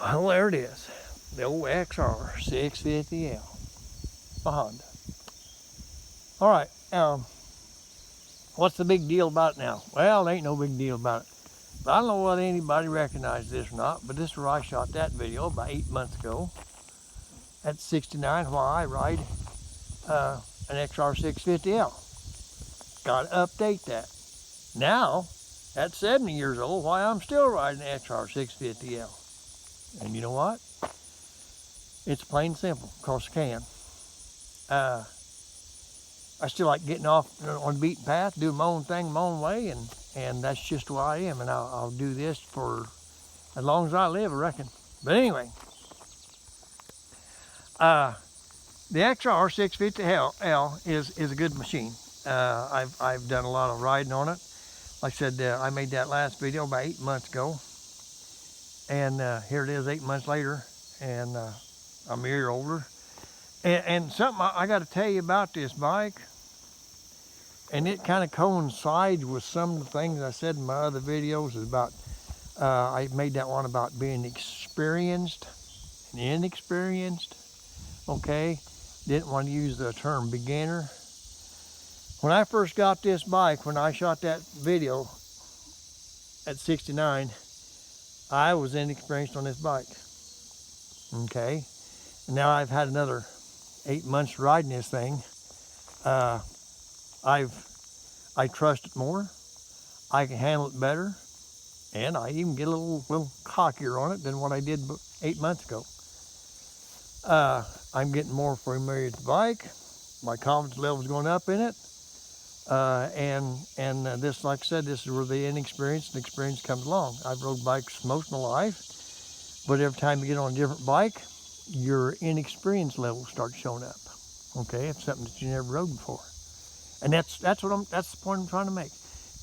Well, there it is. The old XR650l, a Honda. All right, what's the big deal about it now? Well, there ain't no big deal about it. But I don't know whether anybody recognized this or not, but this is where I shot that video about 8 months ago. At 69 while I ride an XR650l. Got to update that. Now, at 70 years old, why I'm still riding an XR650l. And you know what? It's plain and simple, because I can. I still like getting off on the beaten path, doing my own thing, my own way, and that's just who I am. And I'll do this for as long as I live, I reckon. But anyway, the XR650l is a good machine. I've done a lot of riding on it. Like I said, I made that last video about 8 months ago. And here it is 8 months later, and I'm a year older. And something I got to tell you about this bike, and it kind of coincides with some of the things I said in my other videos about, I made that one about being experienced and inexperienced, okay? Didn't want to use the term beginner. When I first got this bike, when I shot that video at 69, I was inexperienced on this bike, okay? And now I've had another 8 months riding this thing. I trust it more. I can handle it better, and I even get a little cockier on it than what I did 8 months ago. I'm getting more familiar with the bike. My confidence level is going up in it. And this, like I said, this is where the inexperience and experience comes along. I've rode bikes most of my life, but every time you get on a different bike, your inexperience level starts showing up. Okay, it's something that you never rode before, and that's the point I'm trying to make.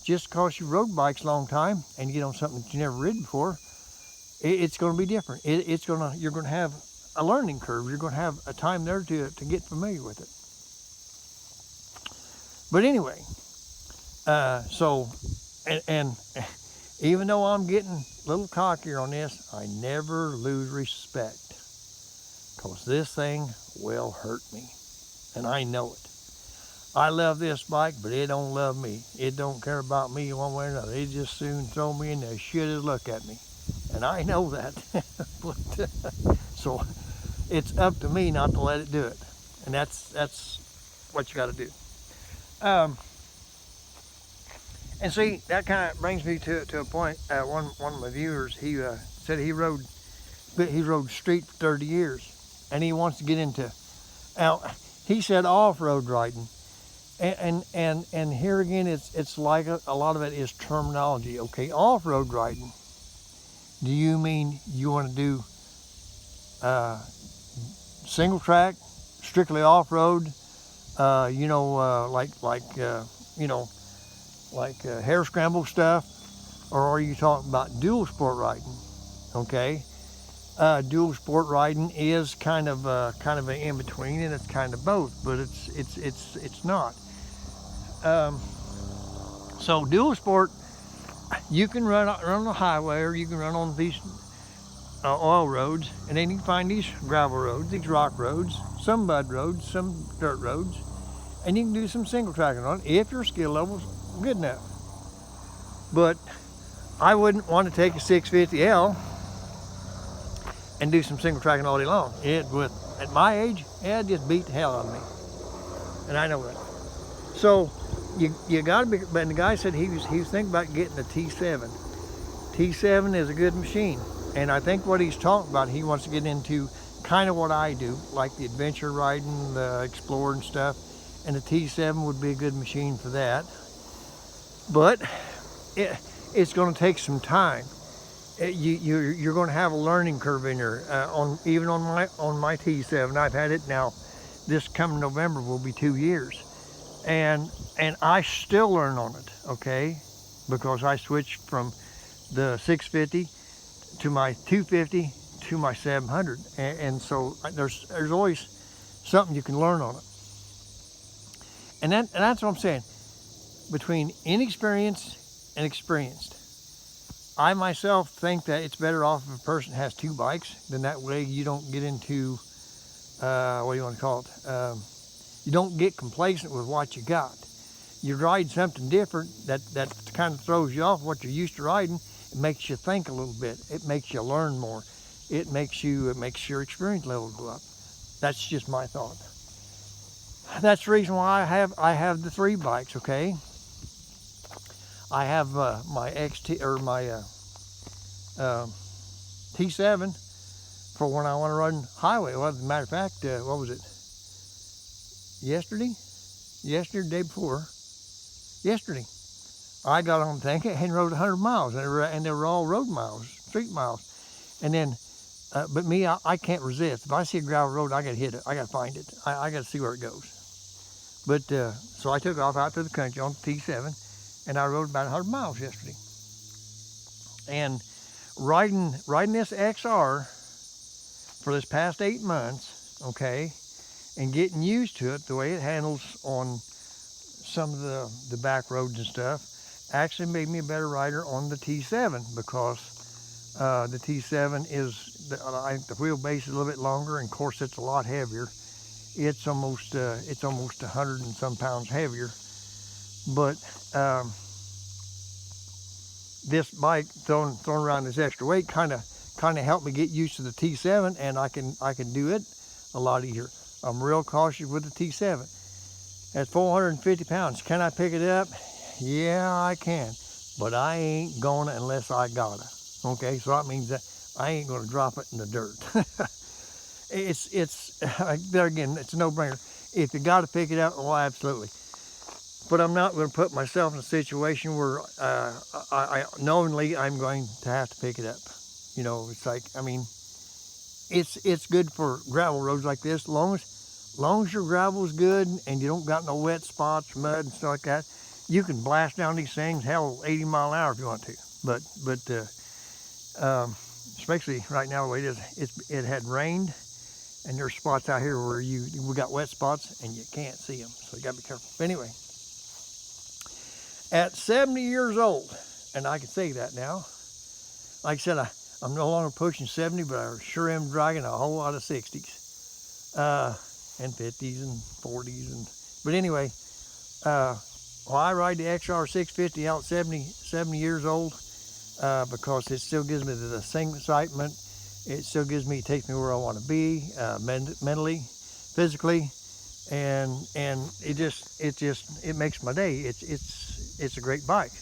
Just because you rode bikes a long time and you get on something that you never ridden before, it's going to be different. You're going to have a learning curve. You're going to have a time there to get familiar with it. But anyway, and even though I'm getting a little cockier on this, I never lose respect, because this thing will hurt me, and I know it. I love this bike, but it don't love me. It don't care about me one way or another. It just soon throw me in the shittest look at me, and I know that. So it's up to me not to let it do it, and that's what you got to do. And see, that kind of brings me to a point. One of my viewers, he said he rode street for 30 years, and he wants to get into, he said off-road riding, and here again, it's like a lot of it is terminology. Okay, off-road riding. Do you mean you want to do single track, strictly off-road? Like hair scramble stuff, or are you talking about dual sport riding? Okay, dual sport riding is kind of an in between, and it's kind of both, but it's not. So dual sport, you can run on the highway, or you can run on these oil roads, and then you can find these gravel roads, these rock roads, some mud roads, some dirt roads, and you can do some single tracking on it if your skill level's good enough. But I wouldn't want to take a 650l and do some single tracking all day long. At my age, it'd just beat the hell out of me, and I know that. So you got to be. But the guy said he was thinking about getting a T7. T7 is a good machine, and I think what he's talking about, he wants to get into kind of what I do, like the adventure riding, the explorer and stuff. And the T7 would be a good machine for that. But it's going to take some time. You're going to have a learning curve in there. Even on my T7, I've had it now. This coming November will be 2 years, and I still learn on it. Okay, because I switched from the 650 to my 250 to my 700, and so there's always something you can learn on it. And that's what I'm saying. Between inexperienced and experienced, I myself think that it's better off if a person has two bikes. Then that way you don't get into, what do you want to call it? You don't get complacent with what you got. You ride something different that kind of throws you off what you're used to riding. It makes you think a little bit. It makes you learn more. It makes your experience level go up. That's just my thought. That's the reason why I have the 3 bikes. Okay. I have my T7 for when I want to run highway. Well, as a matter of fact, what was it? Yesterday, day before. Yesterday, I got on the tank and rode 100 miles, and they were all road miles, street miles. And then, but me, I can't resist. If I see a gravel road, I got to hit it. I got to find it. I got to see where it goes. But so I took off out to the country on the T7, and I rode about 100 miles yesterday. And riding this XR for this past 8 months, okay, and getting used to it, the way it handles on some of the back roads and stuff, actually made me a better rider on the T7, because the T7 is, the wheelbase is a little bit longer, and of course it's a lot heavier. It's almost 100 and some pounds heavier. But this bike throwing around this extra weight kind of helped me get used to the T7, and I can do it a lot easier. I'm real cautious with the T7. At 450 pounds, can I pick it up? Yeah, I can, but I ain't gonna unless I gotta. Okay, so that means that I ain't gonna drop it in the dirt. It's there again, it's a no-brainer. If you gotta pick it up, oh, absolutely. But I'm not gonna put myself in a situation where I knowingly I'm going to have to pick it up. You know, it's like, I mean, it's good for gravel roads like this. Long as your gravel is good and you don't got no wet spots, mud and stuff like that, you can blast down these things, hell, 80 mile an hour if you want to. But especially right now the way it is, it had rained, and there's spots out here where we got wet spots and you can't see them, so you gotta be careful. But anyway, at 70 years old, and I can say that now, like I said, I'm no longer pushing 70, but I sure am dragging a whole lot of 60s. And 50s and 40s, but anyway, well, I ride the xr650l at 70 years old because it still gives me the same excitement. It still it takes me where I want to be, mentally, physically, and it makes my day. It's a great bike.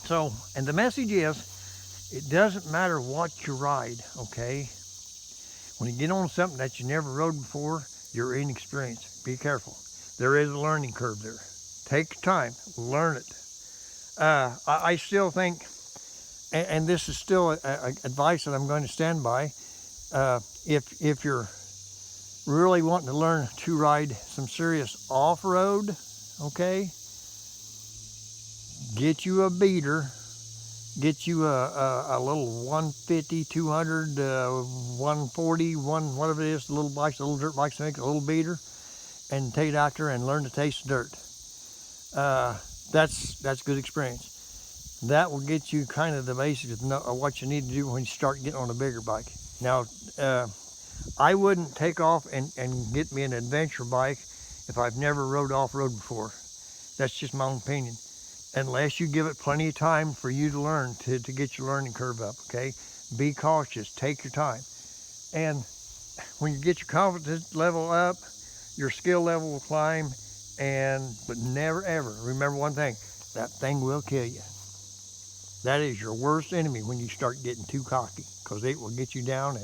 So, and the message is, it doesn't matter what you ride, okay? When you get on something that you never rode before, you're inexperienced. Be careful. There is a learning curve there. Take your time, learn it. I still think, and this is still advice that I'm going to stand by, if you're really wanting to learn to ride some serious off-road, okay, get you a beater. Get you a little 150, 200, 140, whatever it is, the little bikes, the little dirt bikes, make a little beater, and take it out there and learn to taste the dirt. That's good experience. That will get you kind of the basics of what you need to do when you start getting on a bigger bike. Now, I wouldn't take off and get me an adventure bike if I've never rode off-road before. That's just my own opinion. Unless you give it plenty of time for you to learn, to get your learning curve up, okay? Be cautious, take your time. And when you get your confidence level up, your skill level will climb, but never ever, remember one thing, that thing will kill you. That is your worst enemy when you start getting too cocky, because it will get you down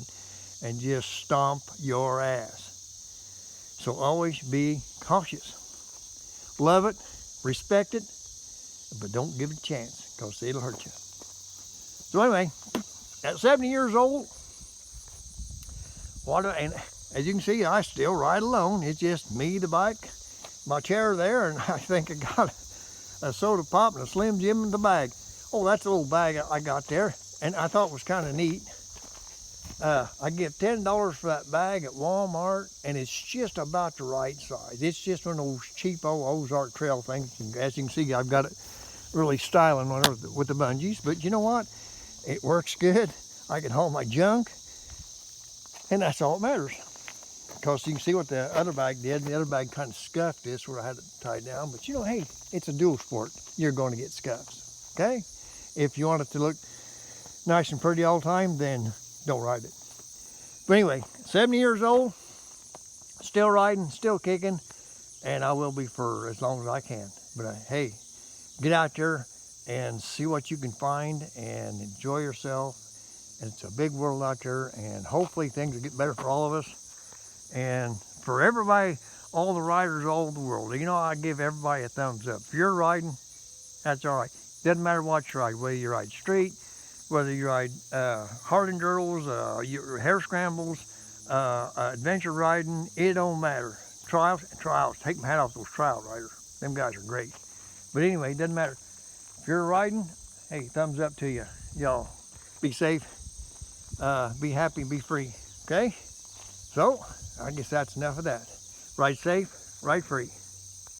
and just stomp your ass. So always be cautious. Love it, respect it, but don't give it a chance, because it'll hurt you. So anyway, at 70 years old, and as you can see, I still ride alone. It's just me, the bike, my chair there, and I think I got a soda pop and a Slim Jim in the bag. Oh, that's a little bag I got there, and I thought it was kind of neat. I get $10 for that bag at Walmart, and it's just about the right size. It's just one of those cheap old Ozark Trail things. As you can see, I've got it really styling one with the bungees, but you know what? It works good. I can haul my junk, and that's all that matters. Because you can see what the other bag did. The other bag kind of scuffed this where I had it tied down. But you know, hey, it's a dual sport. You're going to get scuffs, okay? If you want it to look nice and pretty all the time, then don't ride it. But anyway, 70 years old, still riding, still kicking, and I will be for as long as I can. But hey, get out there and see what you can find and enjoy yourself. And it's a big world out there, and hopefully things will get better for all of us. And for everybody, all the riders all over the world, you know, I give everybody a thumbs up. If you're riding, that's all right. Doesn't matter what you ride, whether you ride street, whether you ride hard endurals, hair scrambles, adventure riding, it don't matter. Trials. Take my hat off those trial riders. Them guys are great. But anyway, it doesn't matter. If you're riding, hey, thumbs up to you. Y'all, be safe, be happy, be free, okay? So, I guess that's enough of that. Ride safe, ride free.